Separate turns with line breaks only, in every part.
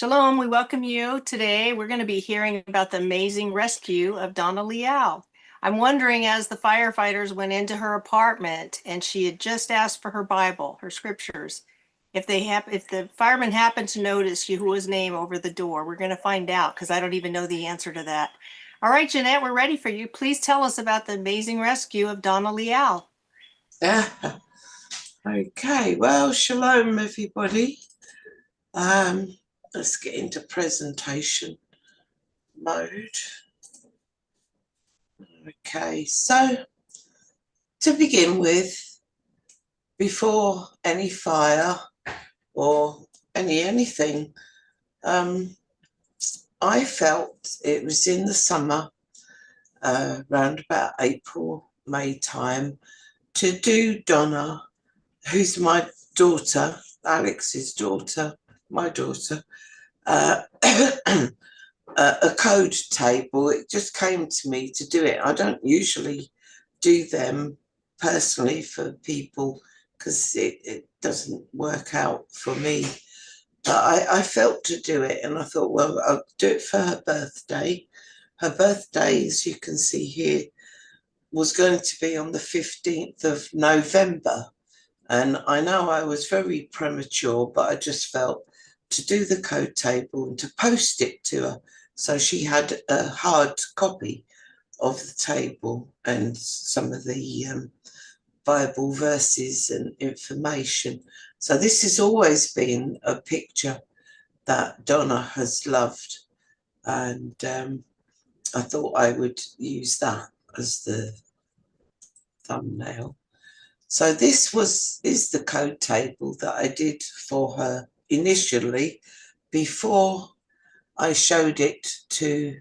Shalom, we welcome you. Today we're going to be hearing about the amazing rescue of Donna Leal. I'm wondering, as the firefighters went into her apartment and she had just asked for her Bible, her scriptures, if the firemen happened to notice YaHuWa's name over the door. We're going to find out because I don't even know the answer to that. All right, Janette, we're ready for you. Please tell us about the amazing rescue of Donna Leal.
Okay, well, shalom, everybody. Let's get into presentation mode. Okay, so to begin with, before any fire or anything, I felt it was in the summer, around about April, May time, to do Donna, who's my daughter, Alex's daughter, my daughter, a code table. It just came to me to do it. I don't usually do them personally for people because it doesn't work out for me. But I felt to do it, and I thought, well, I'll do it for her birthday. Her birthday, as you can see here, was going to be on the 15th of November. And I know I was very premature, but I just felt to do the code table and to post it to her. So she had a hard copy of the table and some of the Bible verses and information. So this has always been a picture that Donna has loved. And I thought I would use that as the thumbnail. So this is the code table that I did for her initially before I showed it to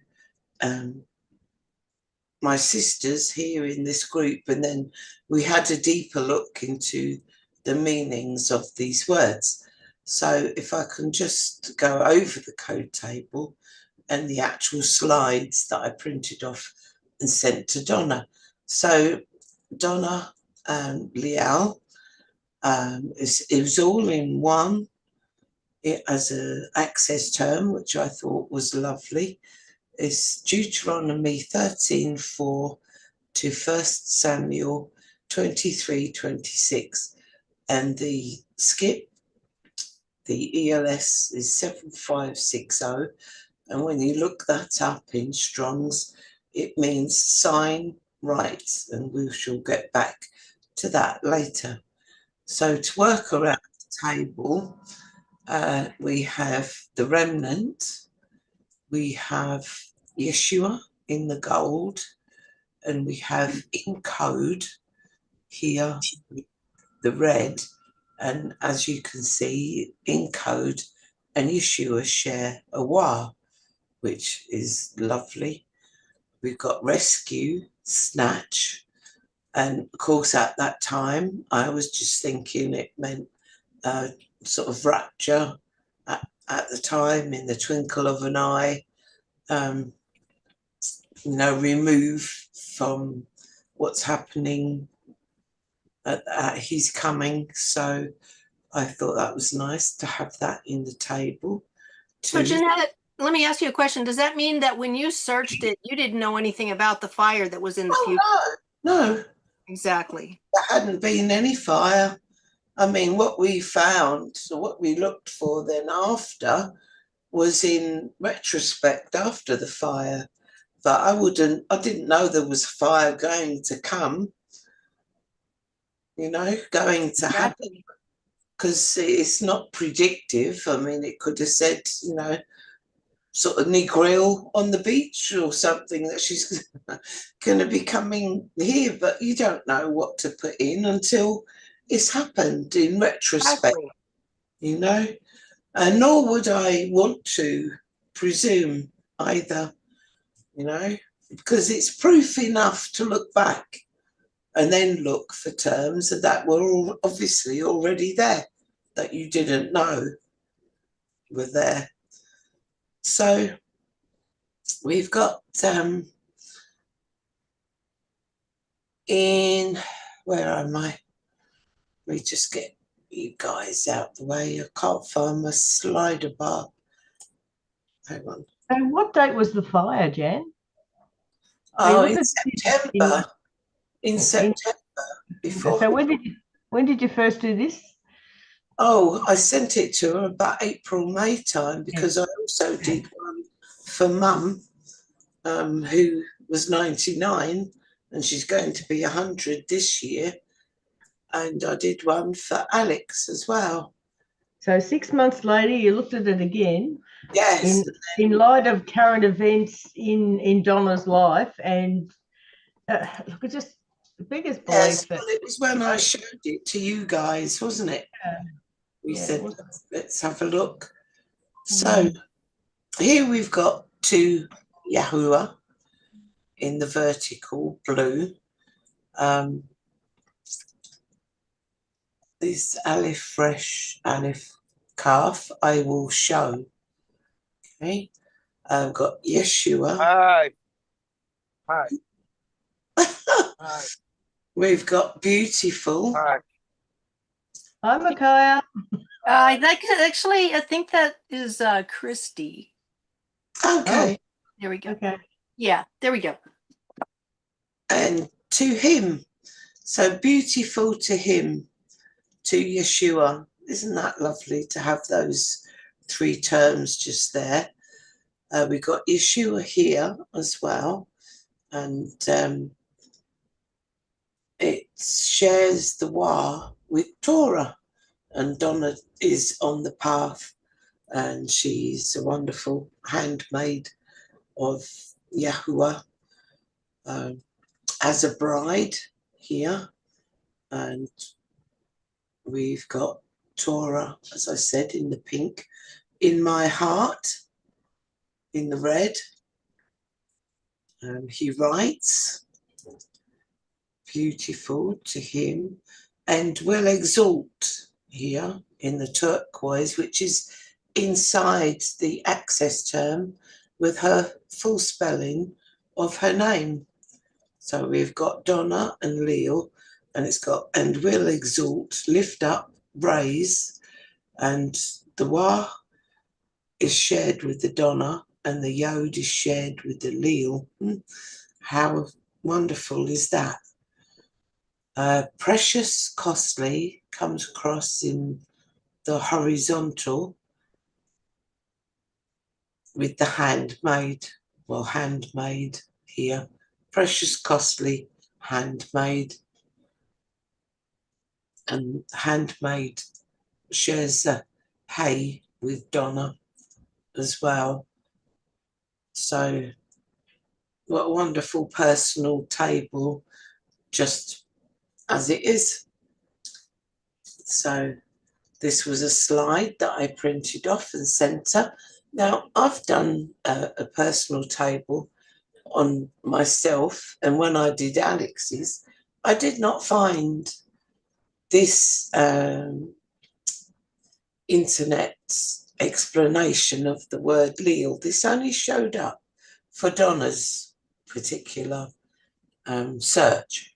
my sisters here in this group, and then we had a deeper look into the meanings of these words. So if I can just go over the code table and the actual slides that I printed off and sent to Donna. So Donna Leal, it was all in one as an access term, which I thought was lovely. It's Deuteronomy 13:4 to 1 Samuel 23:26, and the skip, the ELS, is 7560, and when you look that up in Strong's, it means sign right, and we shall get back to that later. So to work around the table, we have the remnant, we have Yeshua in the gold, and we have in code here the red, and as you can see, in code and Yeshua share a YaHuWah, which is lovely. We've got rescue, snatch, and of course at that time I was just thinking it meant sort of rapture at the time, in the twinkle of an eye, remove from what's happening at his coming. So I thought that was nice to have that in the table too.
So Janette, let me ask you a question. Does that mean that when you searched it, you didn't know anything about the fire that was in the future?
No.
Exactly.
There hadn't been any fire. I mean, what we found, so what we looked for then after, was in retrospect after the fire. But I didn't know there was fire going to come, going to happen, because it's not predictive. I mean, it could have said, sort of Negril on the beach or something, that she's going to be coming here, but you don't know what to put in until it's happened in retrospect, and nor would I want to presume either, because it's proof enough to look back and then look for terms that were obviously already there, that you didn't know were there. So we've got where am I? Let me just get you guys out the way. I can't find my slider bar. Hang on.
And what date was the fire, Jan?
Oh, in September. In
in
September. Before.
so when did you first do this?
Oh, I sent it to her about April, May time because I also did one for Mum, who was 99 and she's going to be 100 this year. And I did one for Alex as well.
So 6 months later, you looked at it again.
Yes.
In light of current events in Donna's life, and look, it's just the biggest belief
Yes,
that.
well, it was when I showed it to you guys, wasn't it? We said, let's have a look. So here we've got two YaHuWShuW'A in the vertical blue. This Aleph Fresh, Aleph Calf, I will show. Okay. I've got Yeshua.
Hi. Hi. Hi.
We've got Beautiful.
Hi.
Hi, Micaiah.
Actually, I think that is Christy.
Okay.
Oh, there we go.
Okay.
Yeah, there we go.
And to him. So beautiful to him, to Yeshua. Isn't that lovely to have those three terms just there? We've got Yeshua here as well. And it shares the YaHuWah with Torah. And Donna is on the path. And she's a wonderful handmaid of YaHuWah as a bride here. And we've got Torah, as I said, in the pink, in my heart, in the red. He writes, beautiful to him, and will exalt here in the turquoise, which is inside the access term with her full spelling of her name. So we've got Donna and Leal, and it's got, and will exalt, lift up, raise, and the YaHuWah is shared with the Donna, and the Yod is shared with the Leal. How wonderful is that? Precious, costly comes across in the horizontal with the handmade, well, handmade here. Precious, costly, handmade. And handmade shares the hay with Donna as well. So what a wonderful personal table, just as it is. So this was a slide that I printed off and sent her. Now I've done a personal table on myself, and when I did Alex's, I did not find this internet explanation of the word Leal. This only showed up for Donna's particular search.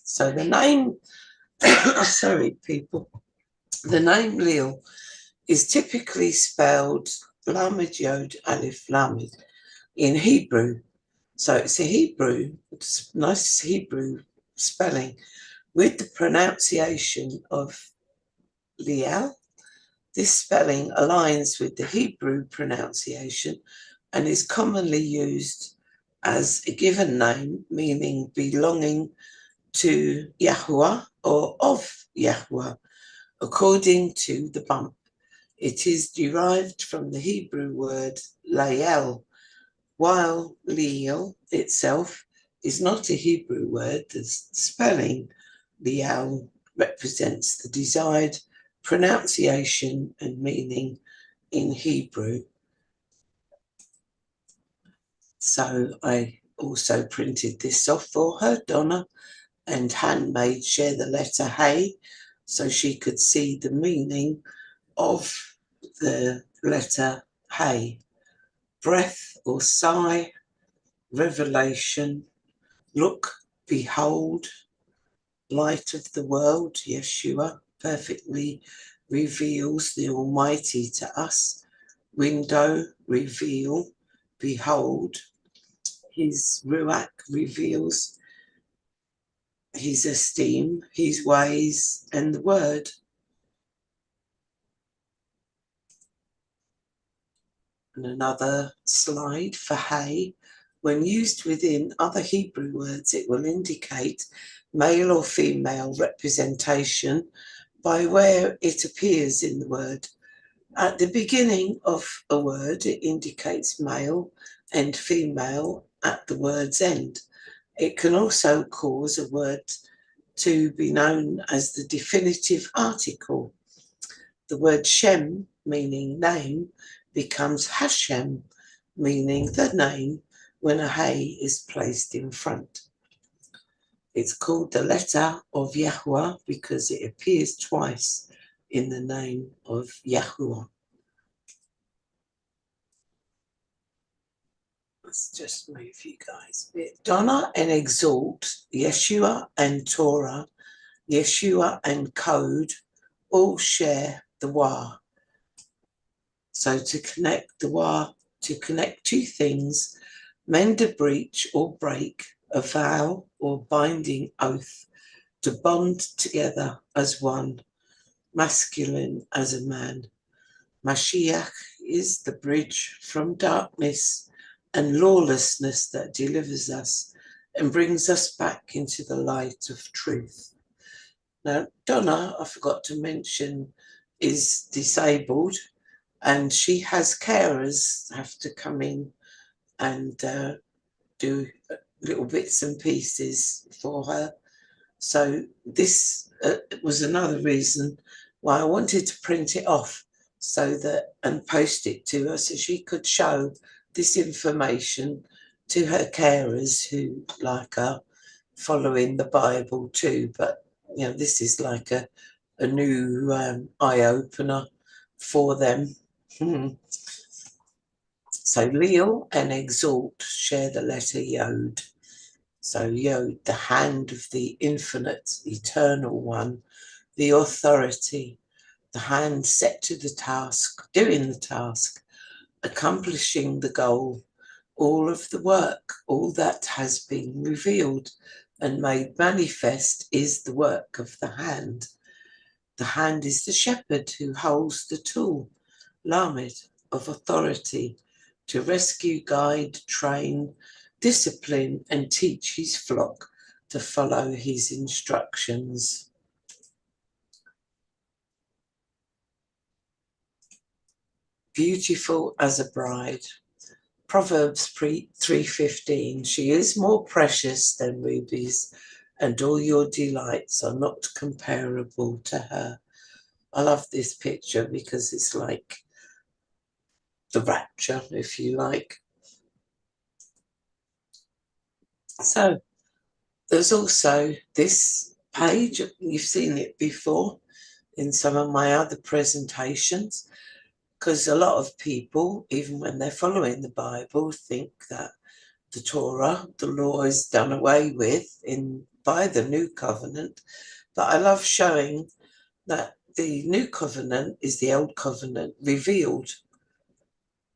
So the name, sorry people, the name Leal is typically spelled Lamed Yod Aleph Lamed in Hebrew. So it's a Hebrew, it's nice Hebrew spelling with the pronunciation of Leal. This spelling aligns with the Hebrew pronunciation and is commonly used as a given name, meaning belonging to YaHuWah or of YaHuWah, according to the bump. It is derived from the Hebrew word Leal, while Leal itself is not a Hebrew word. The spelling Leal represents the desired pronunciation and meaning in Hebrew. So I also printed this off for her, Donna, and handmade share the letter Hey, so she could see the meaning of the letter Hey. Breath or sigh, revelation, look, behold, light of the world, Yeshua, perfectly reveals the Almighty to us. window, reveal, behold. His ruach reveals his esteem, his ways, and the word. And another slide for hay. When used within other Hebrew words, it will indicate male or female representation by where it appears in the word. At the beginning of a word, it indicates male and female at the word's end. It can also cause a word to be known as the definitive article. The word Shem, meaning name, becomes Hashem, meaning the name, when a hay is placed in front. It's called the letter of YaHuWaH because it appears twice in the name of YaHuWaH. Let's just move you guys a bit. Donna and exalt, Yeshua and Torah, Yeshua and code, all share the YaHuWaH. So to connect the YaHuWaH, to connect two things, mend a breach or break, a vow or binding oath, to bond together as one, masculine as a man. Mashiach is the bridge from darkness and lawlessness that delivers us and brings us back into the light of truth. Now, Donna, I forgot to mention, is disabled, and she has carers have to come in and do little bits and pieces for her. So this was another reason why I wanted to print it off so that and post it to her so she could show this information to her carers who like are following the Bible too. But you know, this is like a new eye-opener for them. So Leal and exalt share the letter Yod. So Yod, the hand of the infinite, eternal one, the authority, the hand set to the task, doing the task, accomplishing the goal, all of the work, all that has been revealed and made manifest is the work of the hand. The hand is the shepherd who holds the tool, lamed, of authority, to rescue, guide, train, discipline, and teach his flock to follow his instructions. Beautiful as a bride. Proverbs 3:15, she is more precious than rubies, and all your delights are not comparable to her. I love this picture because it's like the rapture, if you like. So there's also this page, you've seen it before in some of my other presentations, because a lot of people, even when they're following the Bible, think that the Torah, the law, is done away with by the new covenant. But I love showing that the new covenant is the old covenant revealed,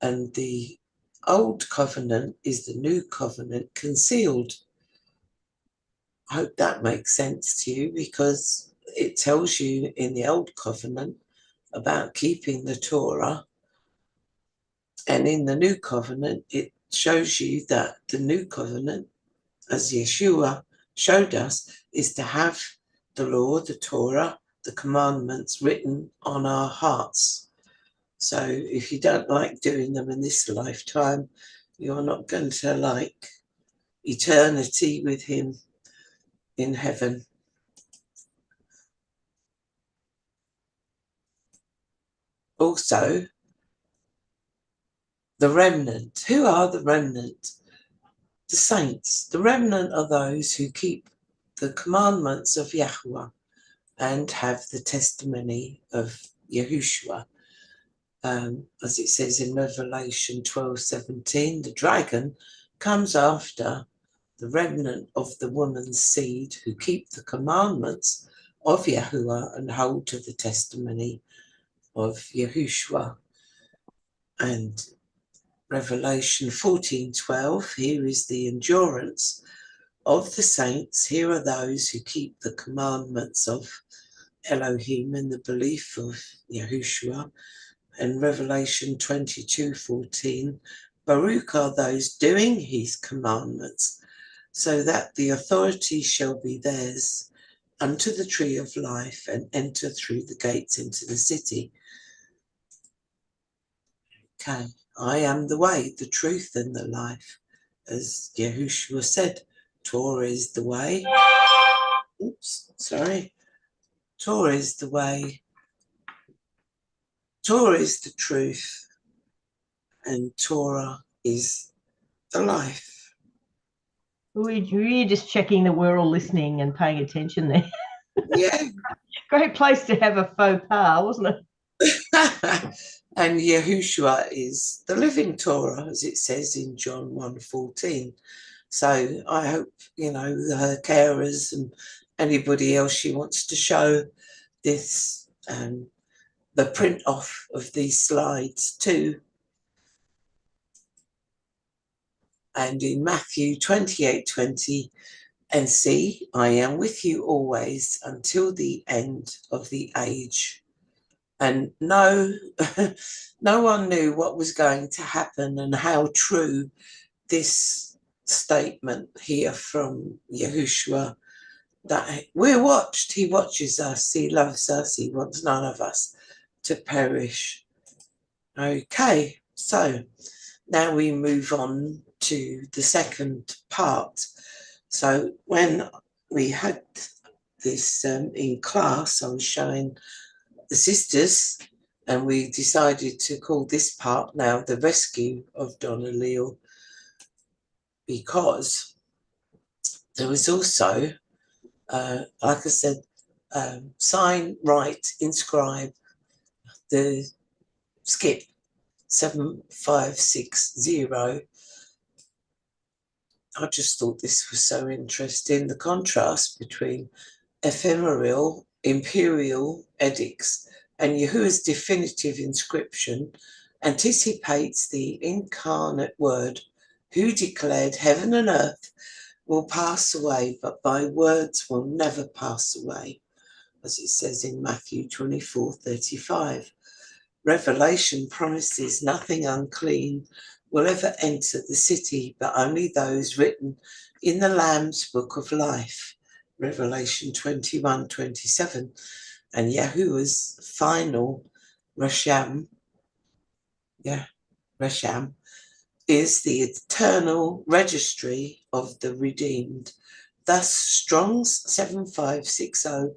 and the old covenant is the new covenant concealed. I hope that makes sense to you, because it tells you in the old covenant about keeping the Torah, and in the new covenant it shows you that the new covenant, as Yeshua showed us, is to have the law, the Torah, the commandments written on our hearts. So if you don't like doing them in this lifetime, you're not going to like eternity with him in heaven. Also, the remnant. Who are the remnant? The saints. The remnant are those who keep the commandments of YaHuWaH and have the testimony of YaHuWShuW'A. As it says in Revelation 12:17, the dragon comes after the remnant of the woman's seed who keep the commandments of YaHuWaH and hold to the testimony of YaHuWShuW'A. And Revelation 14:12, here is the endurance of the saints. Here are those who keep the commandments of Elohim and the belief of YaHuWShuW'A. And Revelation 22:14, Baruch are those doing his commandments, so that the authority shall be theirs unto the tree of life and enter through the gates into the city. Okay, I am the way, the truth, and the life. As YaHuWShuW'A said, Torah is the way. Torah is the way. Torah is the truth. And Torah is the life.
We're just checking that we're all listening and paying attention there.
Yeah.
Great place to have a faux pas, wasn't it?
And YaHuWShuW'A is the living Torah, as it says in John 1:14. So I hope, her carers and anybody else she wants to show this, the print off of these slides too. And in Matthew 28:20, and see, I am with you always until the end of the age. And no one knew what was going to happen and how true this statement here from YaHuWShuW'A, that we're watched, he watches us, he loves us, he wants none of us to perish. Okay, so now we move on to the second part. So when we had this in class, I was showing the sisters, and we decided to call this part now the rescue of Donna Leal, because there was also, like I said, sign, write, inscribe, the skip 7560. I just thought this was so interesting, the contrast between ephemeral imperial edicts and YaHuWah's definitive inscription anticipates the incarnate word, who declared heaven and earth will pass away, but my words will never pass away, as it says in Matthew 24:35. Revelation promises nothing unclean will ever enter the city, but only those written in the Lamb's book of life. Revelation 21:27. And YaHuWah's final Rasham, Rasham, is the eternal registry of the redeemed. Thus, Strong's 7560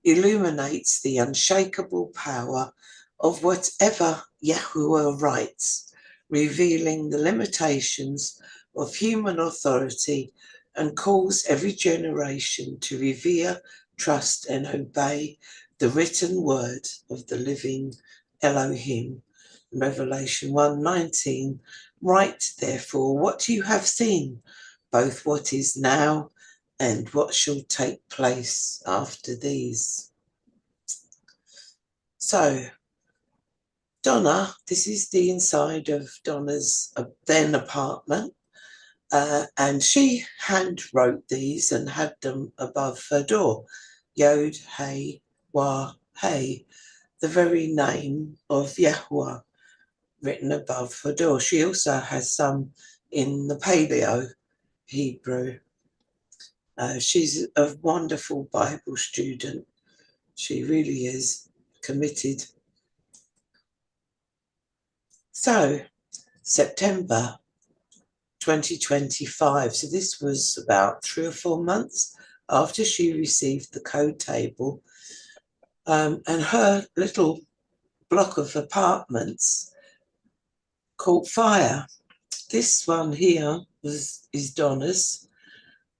illuminates the unshakable power of whatever YaHuWah writes, revealing the limitations of human authority, and calls every generation to revere, trust, and obey the written word of the living Elohim. Revelation 1:19, write therefore what you have seen, both what is now and what shall take place after these. So, Donna, this is the inside of Donna's then apartment, and she hand wrote these and had them above her door. Yod, Hey, Wah, Hey, the very name of YaHuWah written above her door. She also has some in the Paleo Hebrew. She's a wonderful Bible student. She really is committed. So, September 2025. So this was about 3 or 4 months after she received the code table, and her little block of apartments caught fire. This one here is Donna's.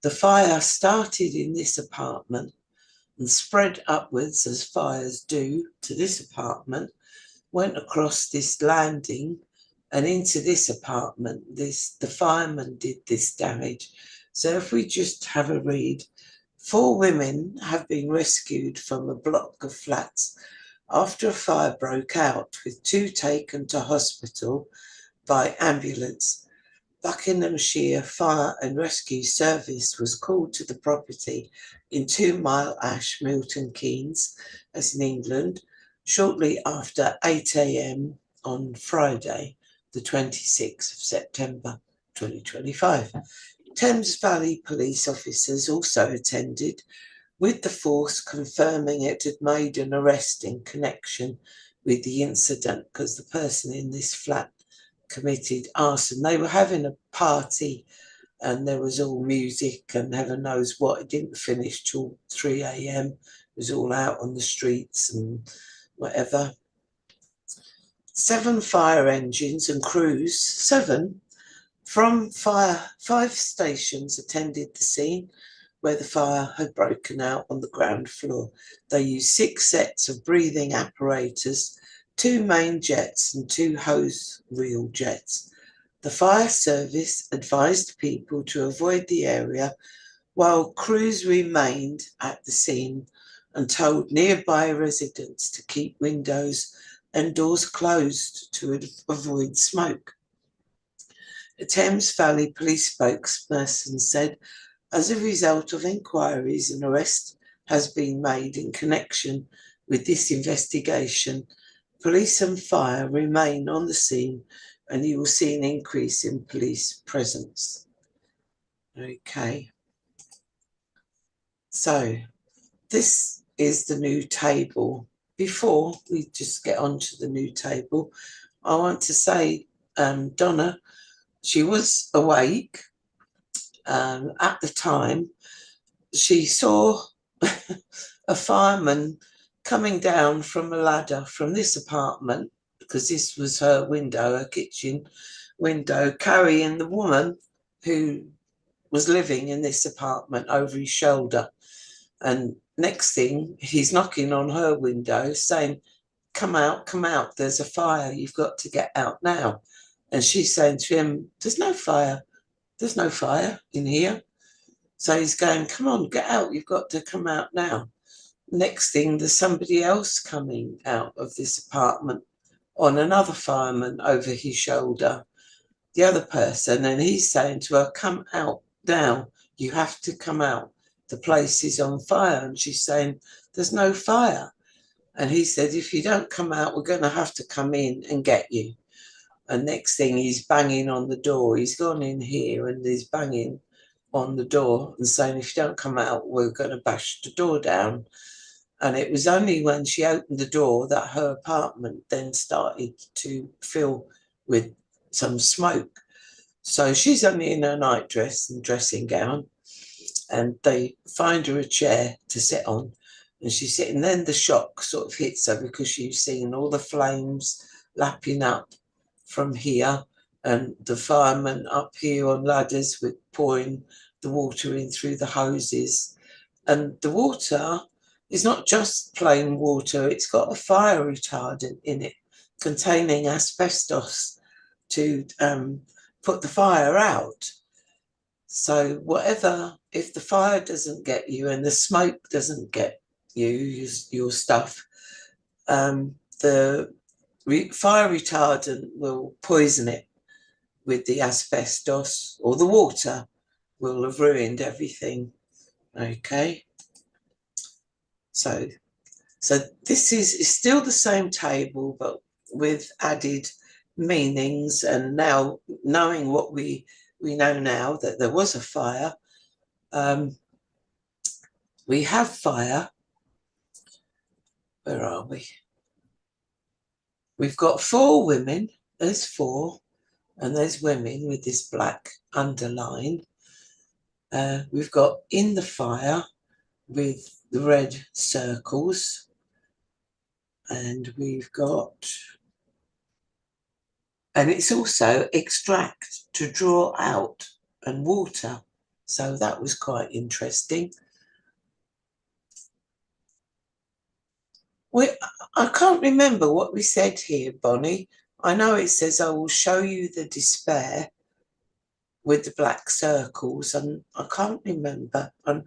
The fire started in this apartment and spread upwards, as fires do, to this apartment, went across this landing and into this apartment. The fireman did this damage. So if we just have a read, 4 women have been rescued from a block of flats after a fire broke out, with 2 taken to hospital by ambulance. Buckinghamshire Fire and Rescue Service was called to the property in 2 Mile Ash, Milton Keynes, as in England, shortly after 8 a.m. on Friday, the 26th of September 2025. Thames Valley police officers also attended, with the force confirming it had made an arrest in connection with the incident because the person in this flat committed arson. They were having a party and there was all music and heaven knows what. It didn't finish till 3 a.m. It was all out on the streets and whatever. 7 fire engines and crews, 7 from 5 stations attended the scene where the fire had broken out on the ground floor. They used 6 sets of breathing apparatus, 2 main jets and 2 hose reel jets. The fire service advised people to avoid the area while crews remained at the scene and told nearby residents to keep windows and doors closed to avoid smoke. A Thames Valley police spokesperson said, as a result of inquiries, an arrest has been made in connection with this investigation. Police and fire remain on the scene and you will see an increase in police presence. Okay. So this is the new table. Before we just get onto the new table, I want to say Donna, she was awake at the time. She saw a fireman coming down from a ladder from this apartment, because this was her window, her kitchen window, carrying the woman who was living in this apartment over his shoulder. And next thing, he's knocking on her window saying, come out, there's a fire, you've got to get out now. And she's saying to him, there's no fire in here. So he's going, come on, get out, you've got to come out now. Next thing, there's somebody else coming out of this apartment on another fireman over his shoulder, the other person, and he's saying to her, come out now, you have to come out. The place is on fire. And she's saying, there's no fire. And he said, if you don't come out, we're going to have to come in and get you. And next thing, he's banging on the door. He's gone in here and he's banging on the door and saying, if you don't come out, we're going to bash the door down. And it was only when she opened the door that her apartment then started to fill with some smoke. So she's only in her nightdress and dressing gown, and they find her a chair to sit on, and she's sitting. Then the shock sort of hits her because she's seen all the flames lapping up from here, and the firemen up here on ladders with pouring the water in through the hoses. And the water is not just plain water, it's got a fire retardant in it containing asbestos to put the fire out. So whatever, if the fire doesn't get you and the smoke doesn't get you, your stuff, the fire retardant will poison it with the asbestos, or the water will have ruined everything. Okay. So this is still the same table, but with added meanings. And now, knowing what we know now, that there was a fire, we have fire. Where are we? We've got 4 women. There's 4, and there's women with this black underline. We've got in the fire with the red circles, and we've got, and it's also extract, to draw out, and water. So that was quite interesting. I can't remember what we said here, Bonnie. I know it says, I will show you the despair with the black circles, and I can't remember. I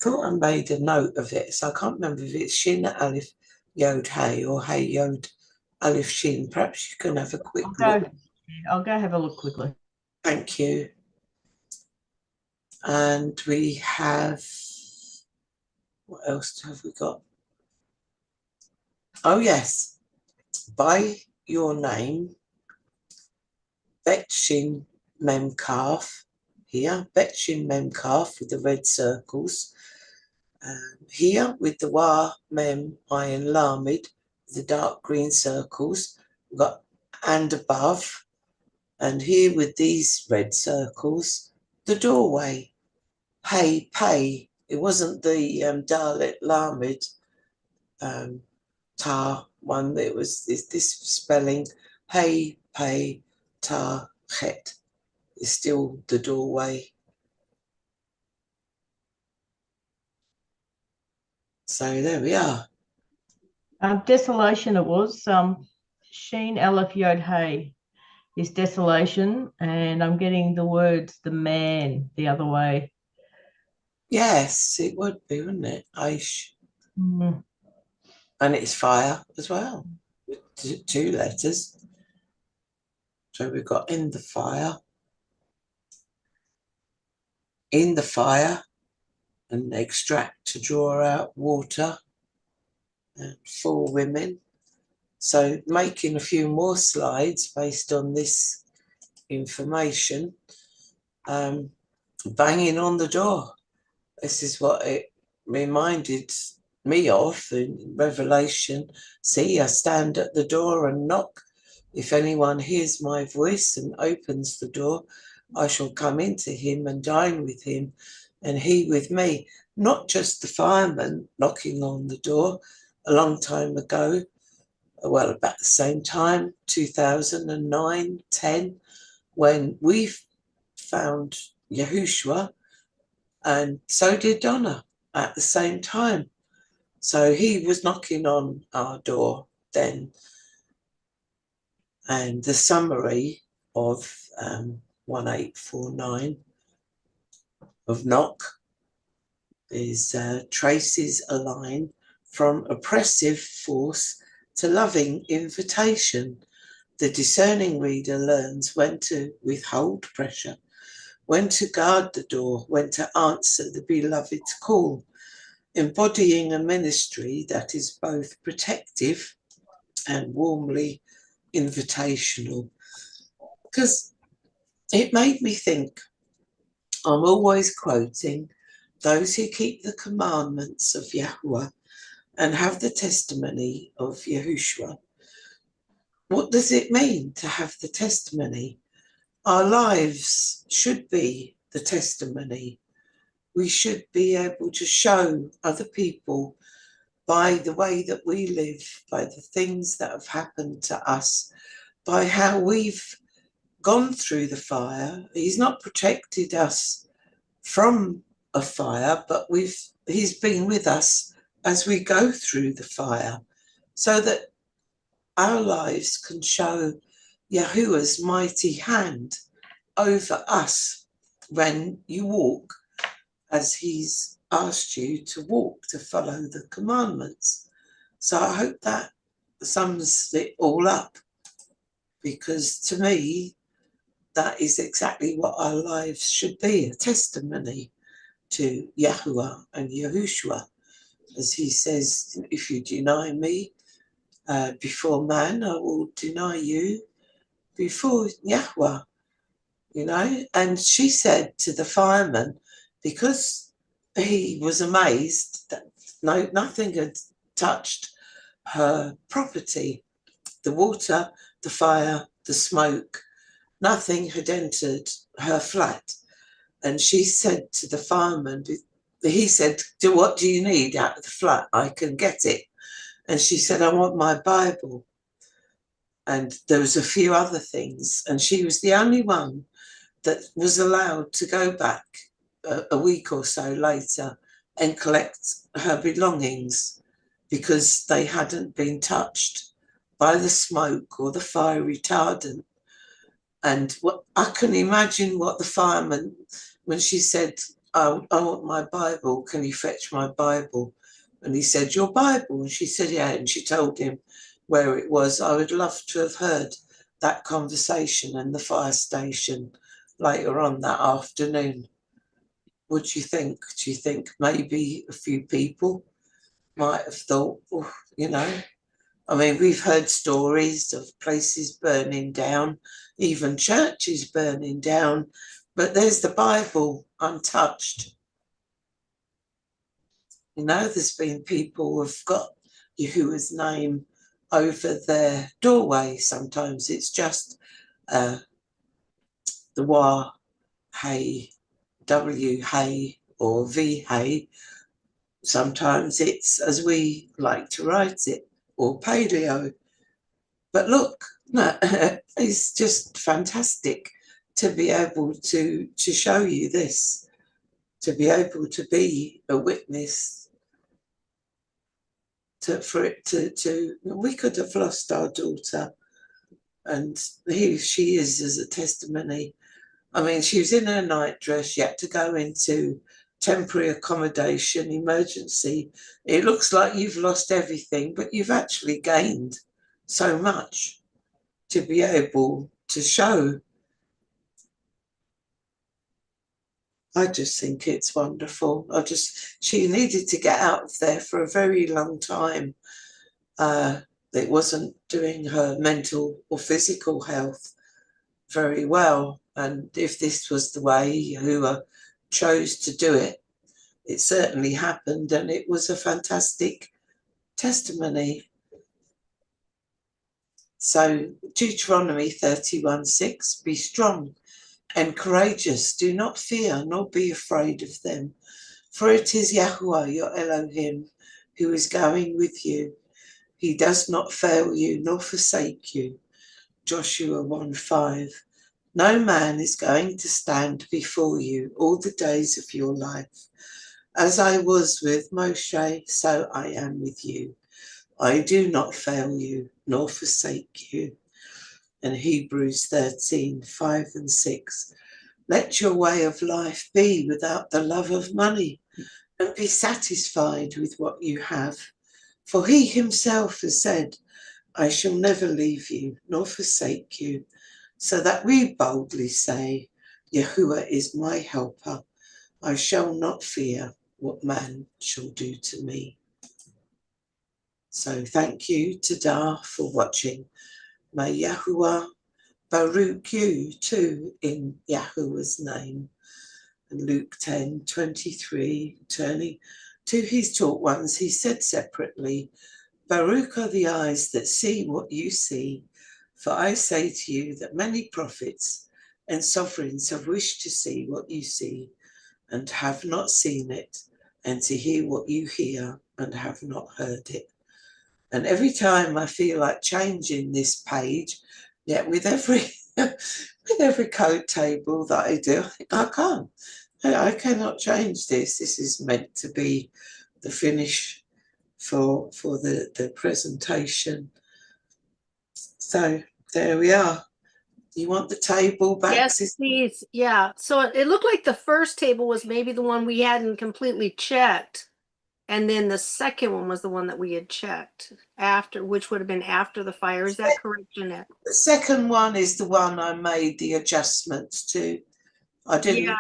thought I made a note of it, so I can't remember if it's Shin, Aleph, Yod Hey or Hey Yod Aleph Shin. Perhaps you can have a quick look.
I'll go have a look quickly.
Thank you. And we have, what else have we got? Oh yes, by your name, Bet Shin Mem Kaf here, Bet Shin Mem Kaf with the red circles. Here with the Wa Mem Ayin Lamed, the dark green circles. We've got and above, and here with these red circles, the doorway. Hey, pay. It wasn't the Dalit Lamed Ta one. It was this spelling. Hey, pay, ta, chet. Is still the doorway. So there we are.
Desolation it was. Sheen Aleph Yod Hey is desolation, and I'm getting the words the man the other way.
Yes, it would be, wouldn't it? Aish.
Mm.
And it's fire as well, with two letters. So we've got in the fire, and extract to draw out water, and 4 women. So making a few more slides based on this information, banging on the door. This is what it reminded me of in Revelation. See, I stand at the door and knock. If anyone hears my voice and opens the door, I shall come into him and dine with him, and he with me. Not just the fireman knocking on the door a long time ago, well, about the same time, 2009, 10, when we found YaHuWShuW'A, and so did Donna at the same time. So he was knocking on our door then. And the summary of 1849 of knock is traces a line from oppressive force to loving invitation. The discerning reader learns when to withhold pressure, when to guard the door, when to answer the beloved's call, embodying a ministry that is both protective and warmly invitational. Because it made me think, I'm always quoting, those who keep the commandments of YaHuWaH and have the testimony of YaHuWShuW'A. What does it mean to have the testimony? Our lives should be the testimony. We should be able to show other people by the way that we live, by the things that have happened to us, by how we've gone through the fire. He's not protected us from a fire, but he's been with us as we go through the fire, so that our lives can show YaHuWah's mighty hand over us when you walk as he's asked you to walk, to follow the commandments. So I hope that sums it all up, because to me, that is exactly what our lives should be, a testimony to YaHuWaH and YaHuWShuW'A. As he says, if you deny me before man, I will deny you before YaHuWaH, you know. And she said to the fireman, because he was amazed that nothing had touched her property, the water, the fire, the smoke, nothing had entered her flat. And she said to the fireman, he said, what do you need out of the flat? I can get it. And she said, I want my Bible. And there was a few other things. And she was the only one that was allowed to go back a week or so later and collect her belongings, because they hadn't been touched by the smoke or the fire retardant. And I can imagine what the fireman, when she said, I want my Bible, can you fetch my Bible? And he said, your Bible? And she said, yeah. And she told him where it was. I would love to have heard that conversation in the fire station later on that afternoon. What do you think? Do you think maybe a few people might have thought, oh, you know, I mean, we've heard stories of places burning down, even churches burning down, but there's the Bible untouched. You know, there's been people who've got YaHuWa's name over their doorway. Sometimes it's just the YaHuWH, W-Hey, or V-Hey. Sometimes it's, as we like to write it, or paleo. But look, it's just fantastic to be able to show you this, to be able to be a witness, for it to we could have lost our daughter, and here she is as a testimony. I mean, she was in her nightdress, she had to go into temporary accommodation, emergency. It looks like you've lost everything, but you've actually gained so much to be able to show. I just think it's wonderful. She needed to get out of there for a very long time. It wasn't doing her mental or physical health very well. And if this was the way YaHuWa chose to do it, it certainly happened, and it was a fantastic testimony. So Deuteronomy 31:6, be strong and courageous, do not fear nor be afraid of them, for it is YaHuWah your Elohim who is going with you. He does not fail you nor forsake you. Joshua 1:5. No man is going to stand before you all the days of your life. As I was with Moshe, so I am with you. I do not fail you nor forsake you. And Hebrews 13:5 and 6. Let your way of life be without the love of money, and be satisfied with what you have. For he himself has said, I shall never leave you nor forsake you, so that we boldly say, YaHuWah is my helper. I shall not fear what man shall do to me. So thank you to Da for watching. May YaHuWah Baruch you too in YaHuWa's name. And Luke 10:23, turning to his taught ones, he said separately, Baruch are the eyes that see what you see. For I say to you that many prophets and sovereigns have wished to see what you see and have not seen it, and to hear what you hear and have not heard it. And every time I feel like changing this page, yet with every code table that I do, I think I can't. I cannot change this. This is meant to be the finish for the presentation. So there we are. You want the table back?
Yes, please. Yeah. So it looked like the first table was maybe the one we hadn't completely checked. And then the second one was the one that we had checked after, which would have been after the fire. Is that correct, Janette?
The second one is the one I made the adjustments to. I didn't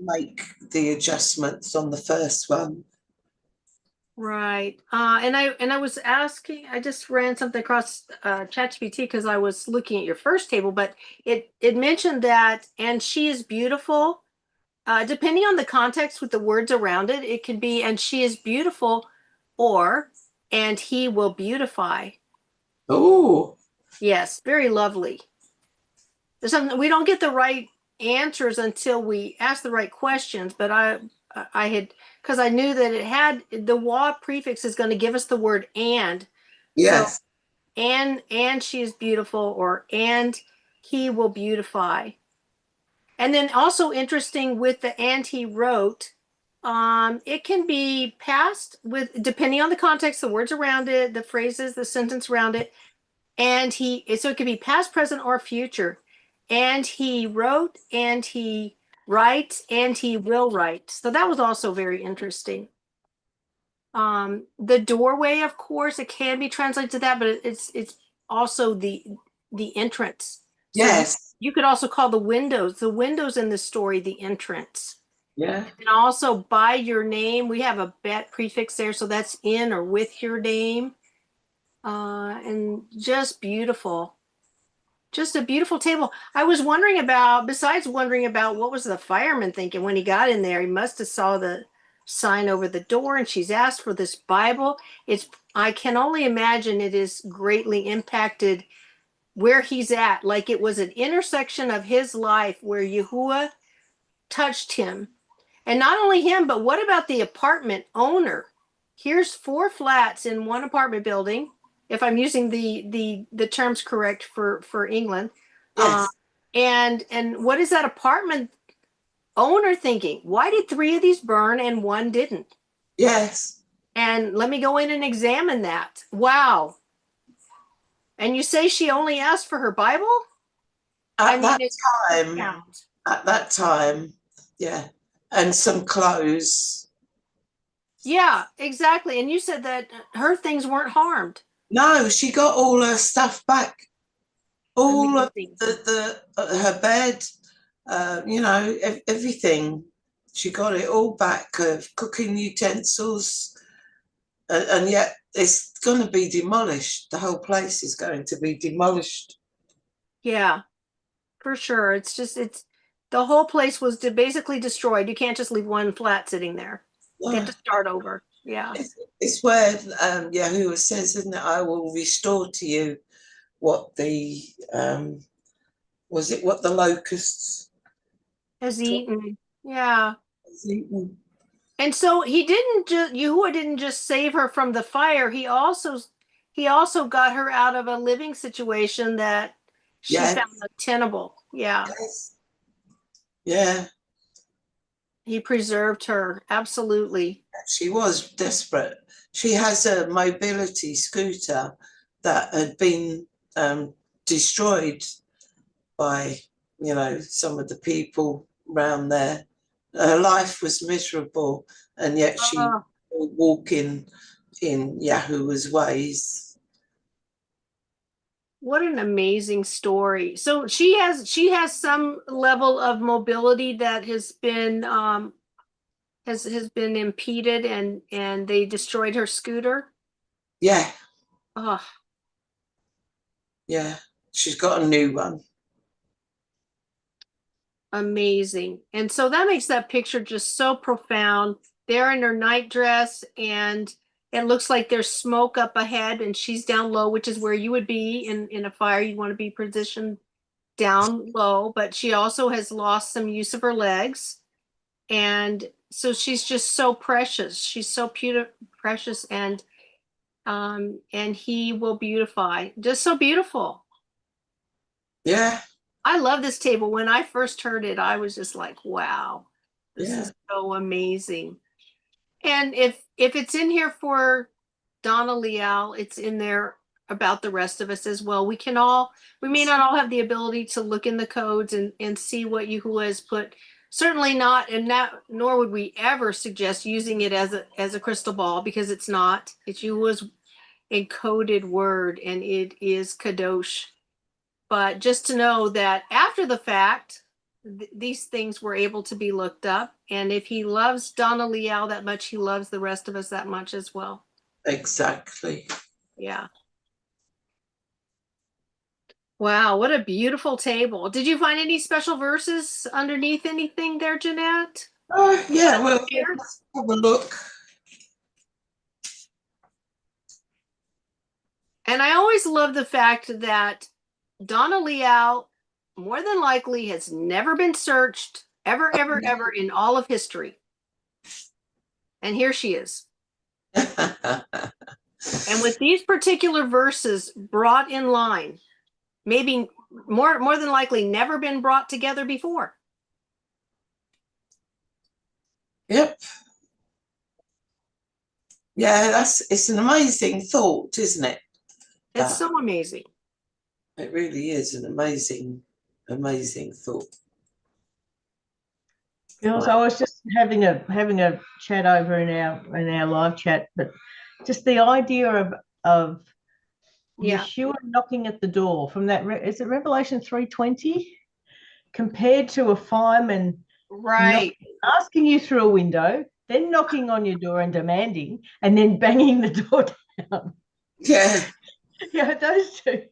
make the adjustments on the first one.
Right. And I was asking, I just ran something across ChatGPT because I was looking at your first table, but it mentioned that, and she is beautiful. Depending on the context with the words around it, it can be, and she is beautiful, or, and he will beautify.
Oh.
Yes, very lovely. There's something, we don't get the right answers until we ask the right questions, but I had, because I knew that it had, the YaHuWah prefix is going to give us the word and.
Yes.
So, and she is beautiful, or and he will beautify. And then also interesting with the and he wrote, it can be past with, depending on the context, the words around it, the phrases, the sentence around it. And so it can be past, present, or future. And he wrote, and he writes, and he will write. So that was also very interesting. The doorway, of course, it can be translated to that, but it's also the entrance. So
Yes.
you could also call the windows in the story the entrance.
Yeah.
And also by your name, we have a bet prefix there, so that's in or with your name. And just beautiful. Just a beautiful table. I was wondering about, besides wondering about what was the fireman thinking when he got in there, he must have saw the sign over the door and she's asked for this Bible. I can only imagine it is greatly impacted where he's at. Like it was an intersection of his life where YaHuWah touched him. And not only him, but what about the apartment owner? Here's 4 flats in one apartment building, if I'm using the terms correct for England.
Yes.
And what is that apartment owner thinking? Why did 3 of these burn and 1 didn't?
Yes.
And let me go in and examine that. Wow. And you say she only asked for her Bible?
At that
it's
time,
count.
at that time, yeah, and some clothes.
Yeah, exactly. And you said that her things weren't harmed.
No, she got all her stuff back. All of
Amazing.
the her bed, you know, everything. She got it all back, cooking utensils, and yet it's going to be demolished. The whole place is going to be demolished.
Yeah, for sure. It's the whole place was basically destroyed. You can't just leave one flat sitting there. They have to start over. Yeah.
It's where YaHuWah says, isn't it? I will restore to you what the what the locusts
Has eaten. Yeah.
has eaten.
And so YaHuWah didn't just save her from the fire. He also got her out of a living situation that she
Yes.
found untenable. Yeah.
Yes. Yeah.
He preserved her. Absolutely.
She was desperate. She has a mobility scooter that had been destroyed by, you know, some of the people around there. Her life was miserable, and yet she
Oh,
walk in YaHuWah's ways.
what an amazing story. So she has some level of mobility that has been impeded and they destroyed her scooter.
Yeah,
Oh,
yeah. She's got a new one.
amazing. And so that makes that picture just so profound. They're in her night dress and it looks like there's smoke up ahead and she's down low, which is where you would be in a fire. You want to be positioned down low, but she also has lost some use of her legs. And so she's just so precious. She's so precious and he will beautify. Just so beautiful.
Yeah,
I love this table. When I first heard it, I was just like, wow, this
yeah.
is so amazing. And if it's in here for Donna Leal, it's in there about the rest of us as well. We may not all have the ability to look in the codes and see what YaHuWah has put. Certainly not, and that nor would we ever suggest using it as a crystal ball because it's not. It's YaHuWah's encoded word and it is kadosh. But just to know that after the fact, these things were able to be looked up. And if he loves Donna Leal that much, he loves the rest of us that much as well.
Exactly.
Yeah. Wow, what a beautiful table. Did you find any special verses underneath anything there, Janette?
Yeah, well, let's have a look.
And I always love the fact that Donna Leal more than likely has never been searched ever, ever, ever in all of history. And here she is. And with these particular verses brought in line, maybe more than likely never been brought together before.
Yep. Yeah, it's an amazing thought, isn't it?
It's so amazing.
It really is an amazing thought.
Because I was just having a chat over in our live chat, but just the idea of
Yeah.
YaHuWah knocking at the door from that, is it Revelation 3:20, compared to a fireman
Right.
asking you through a window, then knocking on your door and demanding, and then banging the door down.
Yeah.
Yeah, those two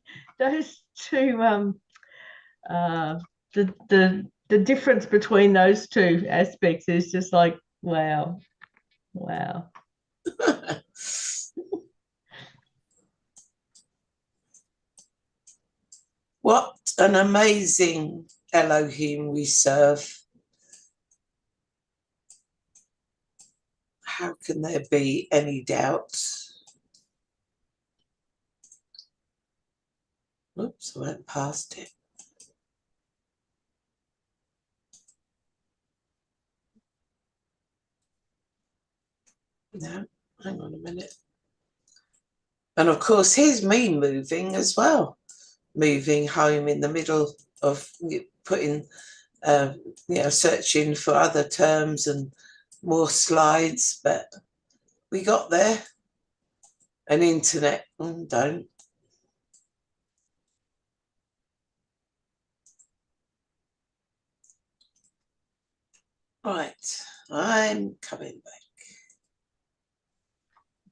the difference between those two aspects is just like, wow.
What an amazing Elohim we serve. How can there be any doubt? Oops, I went past it. No, hang on a minute. And of course, here's me moving as well, moving home in the middle of putting, searching for other terms and more slides, but we got there. And internet, don't. Right, I'm coming back.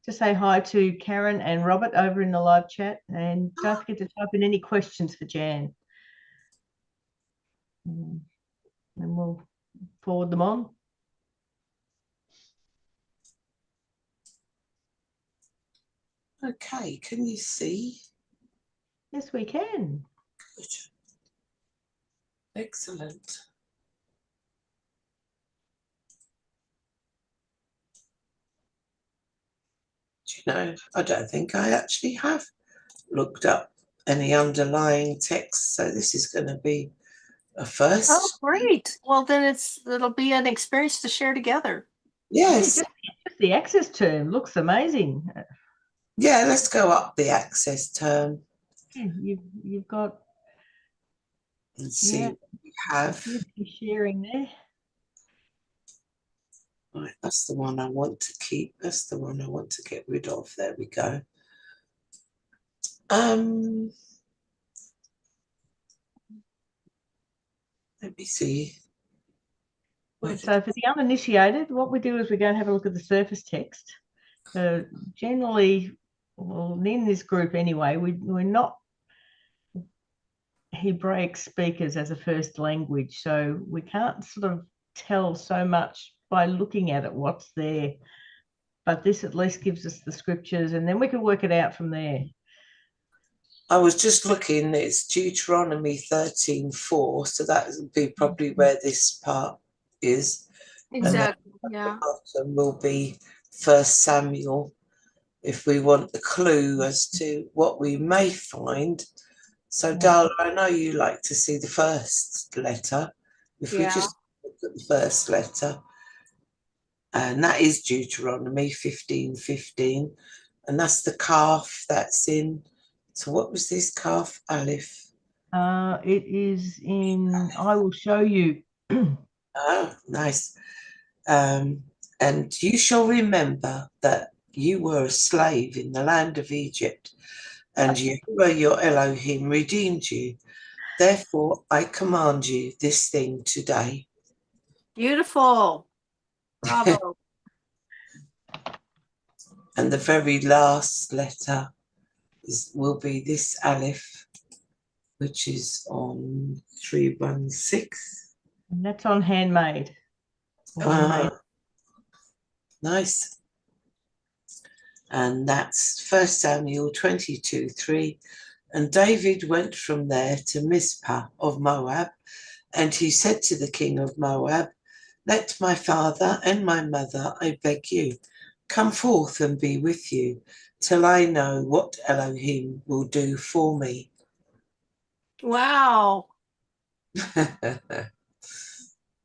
To say hi to Karen and Robert over in the live chat, and don't forget to type in any questions for Jan, and we'll forward them on.
Okay, can you see?
Yes, we can.
Good. Excellent. Do you know, I don't think I actually have looked up any underlying text, so this is going to be a first.
Oh, great. Well, then it'll be an experience to share together.
Yes.
Yeah, just the access term looks amazing.
Yeah, let's go up the access term.
Yeah, you've got,
And see
yeah,
what we have.
you're sharing there.
Right, that's the one I want to keep. That's the one I want to get rid of. There we go. Let me see.
So for the uninitiated, what we do is we go and have a look at the surface text. Generally, well, in this group anyway, we're not Hebraic speakers as a first language, so we can't sort of tell so much by looking at it what's there. But this at least gives us the scriptures, and then we can work it out from there.
I was just looking, it's Deuteronomy 13:4, so that would be probably where this part is.
Exactly.
And then
Yeah.
at the bottom will be 1 Samuel, if we want a clue as to what we may find. So, Darla, I know you like to see the first letter. If we just look at the first letter, and that is Deuteronomy 15:15, and that's the calf that's in. So what was this calf? Aleph.
It is in I will show you.
Oh, nice. And you shall remember that you were a slave in the land of Egypt, and YaHuWah your Elohim redeemed you. Therefore, I command you this thing today.
Beautiful. Bravo.
And the very last letter will be this Aleph, which is on 316.
And that's on handmade.
Nice. And that's 1 Samuel 22:3. And David went from there to Mizpah of Moab, and he said to the king of Moab, let my father and my mother, I beg you, come forth and be with you, till I know what Elohim will do for me.
Wow.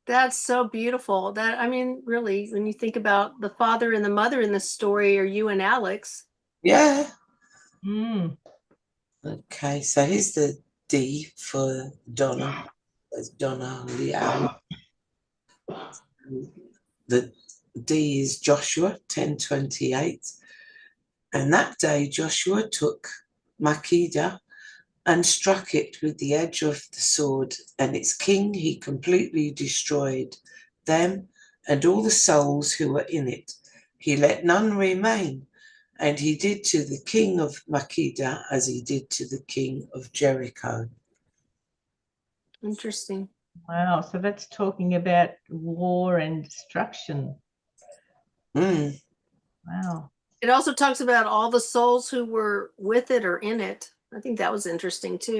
That's so beautiful. Really, when you think about the father and the mother in this story, are you and Alex?
Yeah.
Mm.
Okay, so here's the D for Donna. That's Donna Leal. The D is Joshua 10:28. And that day Joshua took Makkedah and struck it with the edge of the sword, and its king he completely destroyed, them and all the souls who were in it. He let none remain, and he did to the king of Makkedah as he did to the king of Jericho.
Interesting.
Wow. So that's talking about war and destruction.
Mm.
Wow.
It also talks about all the souls who were with it or in it. I think that was interesting too.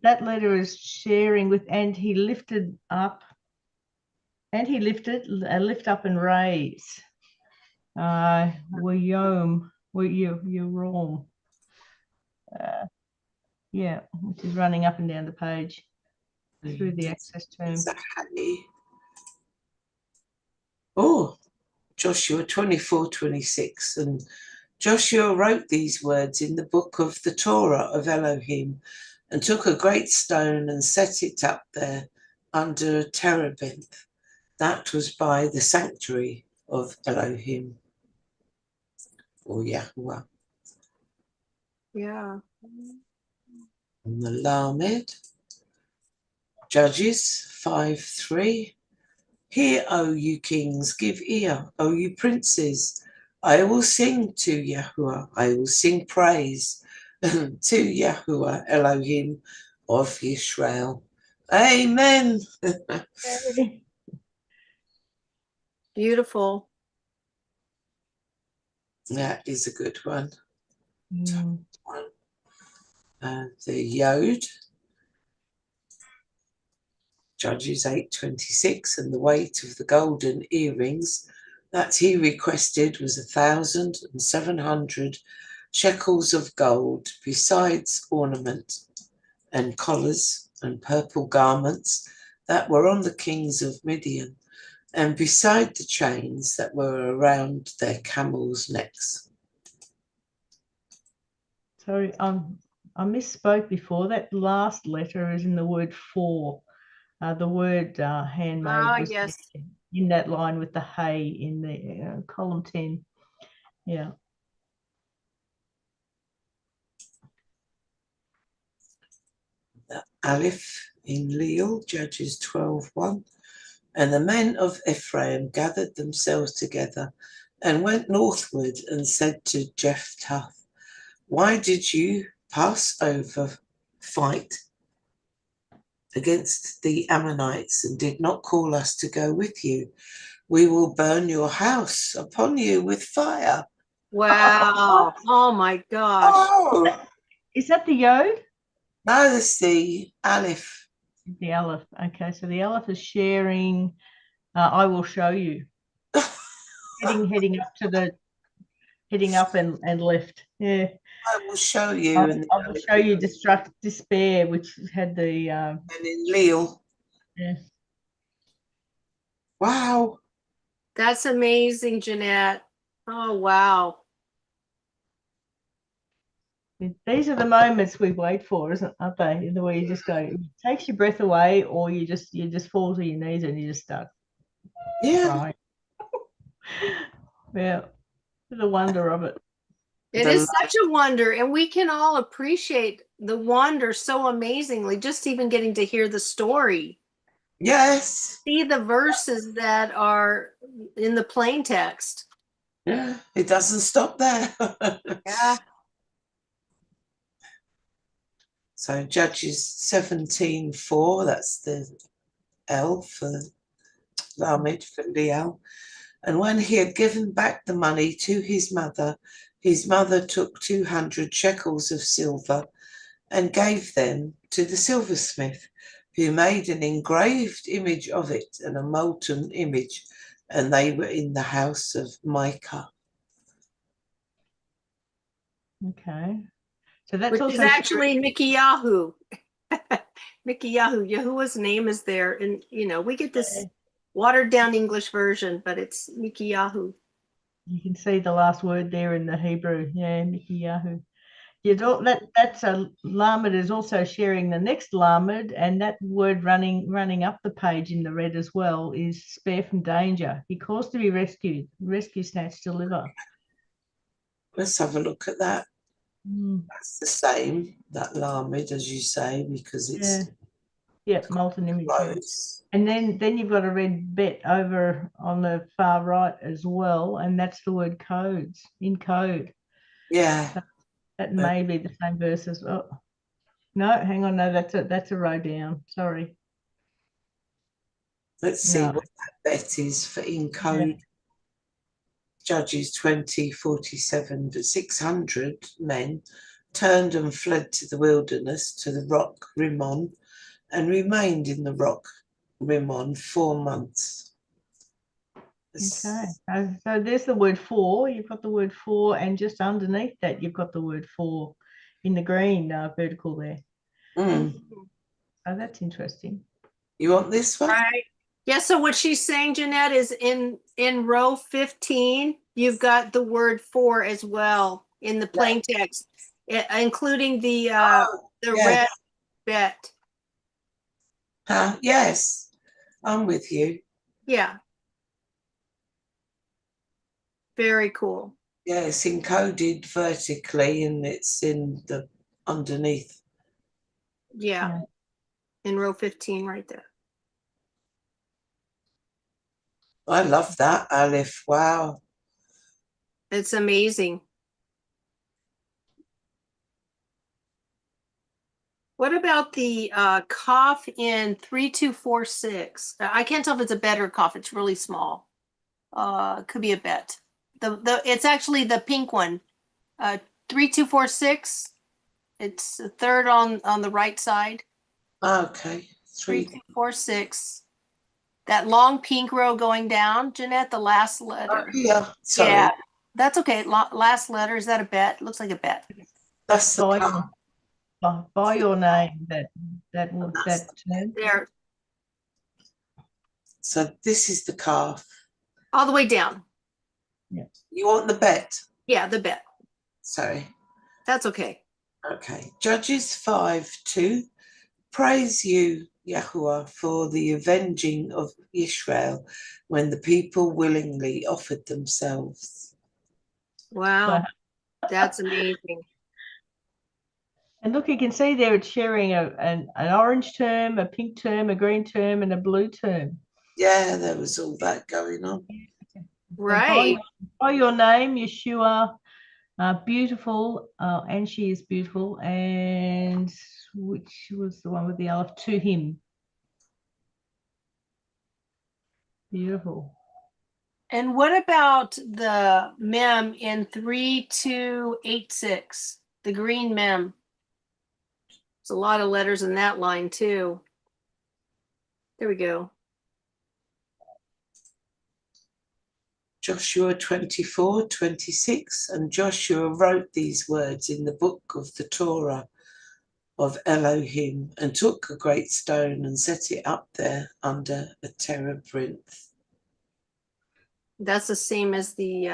That letter is sharing with, and he lifted up, lift up and raise. Yom, Yom. Yeah, which is running up and down the page through the access term.
Exactly. Oh, Joshua 24:26. And Joshua wrote these words in the book of the Torah of Elohim, and took a great stone and set it up there under a terebinth. That was by the sanctuary of Elohim, or YaHuWaH.
Yeah.
And the Lamed, Judges 5:3. Hear, O you kings, give ear, O you princes. I will sing to YaHuWaH, I will sing praise to YaHuWaH Elohim of Israel. Amen.
Beautiful.
That is a good one.
Mm.
The Yod, Judges 8:26, and the weight of the golden earrings that he requested was 1,700 shekels of gold, besides ornament and collars and purple garments that were on the kings of Midian, and beside the chains that were around their camels' necks.
Sorry, I misspoke before. That last letter is in the word for. The word handmade was
Yes.
in that line with the hay in the column 10. Yeah.
Aleph in Leal, Judges 12:1. And the men of Ephraim gathered themselves together and went northward and said to Jephthah, why did you pass over fight against the Ammonites and did not call us to go with you? We will burn your house upon you with fire.
Wow. Oh my gosh.
Oh,
Is that the Yod?
no, that's the Aleph.
The Aleph. Okay, so the Aleph is sharing. I will show you. heading up and left. Yeah.
I will show you.
I will show you despair, which had the
and in Leal.
Yeah.
Wow.
That's amazing, Janette. Oh, wow.
These are the moments we wait for, aren't they? In the way you just go, it takes your breath away, or you just fall to your knees and you just start crying. Yeah, the wonder of it.
It is such a wonder, and we can all appreciate the wonder so amazingly, just even getting to hear the story.
Yes.
See the verses that are in the plain text.
Yeah, it doesn't stop there.
Yeah.
So Judges 17:4, that's the L for Lamed, for Leal. And when he had given back the money to his mother took 200 shekels of silver and gave them to the silversmith, who made an engraved image of it and a molten image, and they were in the house of Micah.
Okay. So that's
Which
also
is actually YaHuWah. YaHuWah's name is there. And, we get this watered down English version, but it's YaHuWah.
You can see the last word there in the Hebrew. Yeah, YaHuWah. You don't that's a lamed is also sharing the next lamed, and that word running up the page in the red as well is spare from danger. He calls to be rescued, rescue, snatch, deliver.
Let's have a look at that.
Mm,
That's the same, that lamed, as you say, because
yeah,
it's
yeah, molten image. Yeah.
close.
And then you've got a red bet over on the far right as well, and that's the word codes, in code.
Yeah.
So that may be the same verse as well. No, hang on, no, that's a row down. Sorry.
Let's see
No.
what that bet is for in
Yeah.
code. Judges 20:47, but 600 men turned and fled to the wilderness, to the rock Rimmon, and remained in the rock Rimmon 4 months.
Okay. So there's the word for. You've got the word for, and just underneath that, you've got the word for in the green vertical there.
Mm.
Oh, that's interesting.
You want this one?
Right. Yeah, so what she's saying, Janette, is in row 15, you've got the word for as well in the plain text, including the
yes.
red bet.
Yes, I'm with you.
Yeah. Very cool.
Yeah, it's encoded vertically and it's in the underneath.
Yeah. In row 15 right there.
I love that, Aleph. Wow.
It's amazing. What about the cough in 3246? I can't tell if it's a bet or a cough. It's really small. Could be a bet. It's actually the pink one. 3246. It's the third on the right side.
Okay.
3246. That long pink row going down, Janette, the last letter.
Yeah, sorry.
Yeah, that's okay. Last letter, is that a bet? Looks like a bet.
That's the
By your name, that term.
There,
So this is the calf.
all the way down.
Yeah.
You want the bet?
Yeah, the bet.
Sorry.
That's okay.
Okay. Judges 5:2. Praise you, YaHuWaH, for the avenging of Israel when the people willingly offered themselves.
Wow, that's amazing.
And look, you can see there it's sharing an orange term, a pink term, a green term, and a blue term.
Yeah, there was all that going on.
Right.
By your name, YaHuWShuW'A, beautiful, and she is beautiful. And which was the one with the Aleph? To him. Beautiful.
And what about the mem in 3286? The green mem. There's a lot of letters in that line too. There we go.
Joshua 24:26, and Joshua wrote these words in the book of the Torah of Elohim, and took a great stone and set it up there under a terebinth.
That's the same as the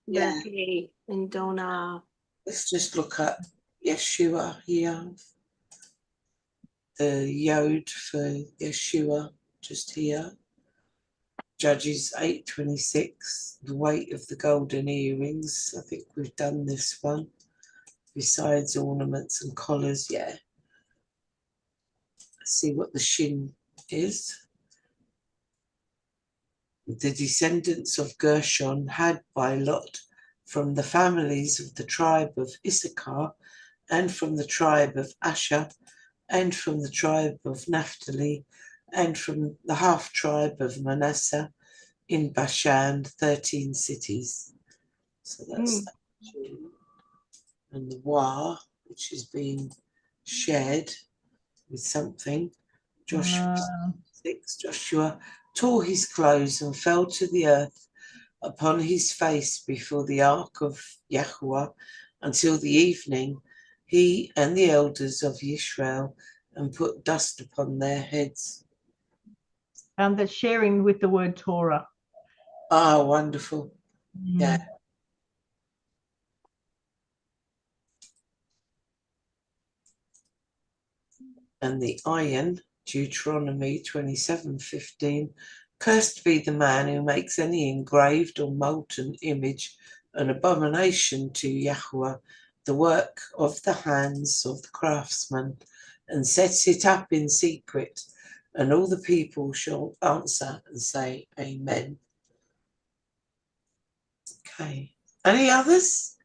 Yeah.
Hey in Donna.
Let's just look at Yeshua here. The Yod for Yeshua just here. Judges 8:26, the weight of the golden earrings. I think we've done this one. Besides ornaments and collars, yeah. Let's see what the shin is. The descendants of Gershon had by lot from the families of the tribe of Issachar, and from the tribe of Asher, and from the tribe of Naphtali, and from the half tribe of Manasseh in Bashan, 13 cities. So that's that. And the Wa, which is being shared with something. Joshua 6, Joshua tore his clothes and fell to the earth upon his face before the ark of YaHuWaH until the evening, he and the elders of Israel, and put dust upon their heads.
That's sharing with the word Torah.
Ah, wonderful. Yeah. and the iron, Deuteronomy 27:15. Cursed be the man who makes any engraved or molten image, an abomination to YaHuWaH, the work of the hands of the craftsman, and sets it up in secret. And all the people shall answer and say, Amen. Okay. Any others?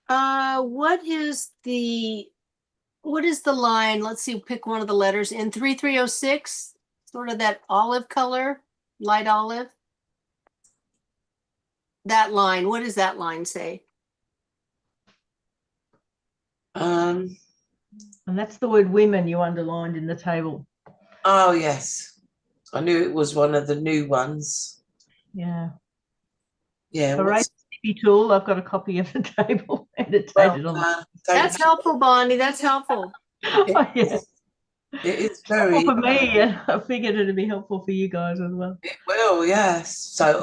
What is the line? Let's see, pick one of the letters in 3306, sort of that olive color, light olive. That line, what does that line say?
Um,
And that's the word women you underlined in the table.
oh yes. I knew it was one of the new ones.
Yeah.
Yeah.
For
What's,
Racey tool, I've got a copy of the table annotated on.
thank
That's
you.
helpful, Bonnie. That's helpful.
Oh, yeah.
It is
Helpful
very,
for me, and I figured it'd be helpful for you guys as well.
it will, yes. So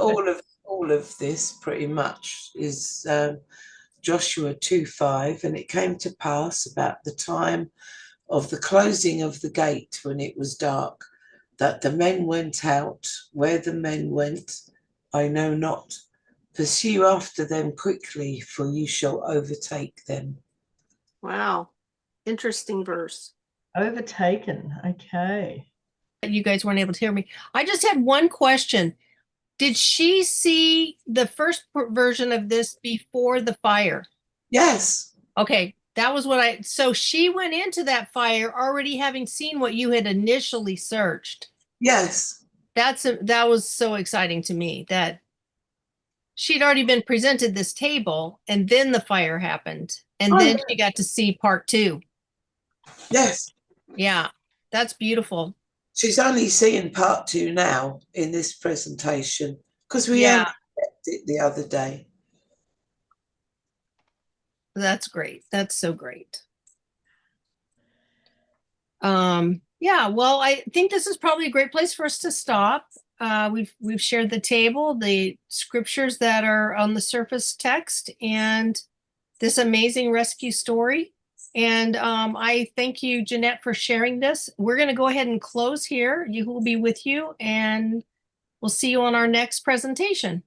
all of this pretty much is Joshua 2:5, and it came to pass about the time of the closing of the gate when it was dark, that the men went out. Where the men went, I know not. Pursue after them quickly, for you shall overtake them.
Wow. Interesting verse.
Overtaken. Okay.
You guys weren't able to hear me. I just had one question. Did she see the first version of this before the fire?
Yes,
Okay, that was what so she went into that fire already having seen what you had initially searched.
yes.
That was so exciting to me that she'd already been presented this table and then the fire happened and then she got to see part 2.
Yes.
Yeah, that's beautiful.
She's only seeing part 2 now in this presentation because we
Yeah.
only checked it the other day.
That's great. That's so great. Yeah, well, I think this is probably a great place for us to stop. We've shared the table, the scriptures that are on the surface text, and this amazing rescue story. And I thank you, Janette, for sharing this. We're going to go ahead and close here. You will be with you, and we'll see you on our next presentation.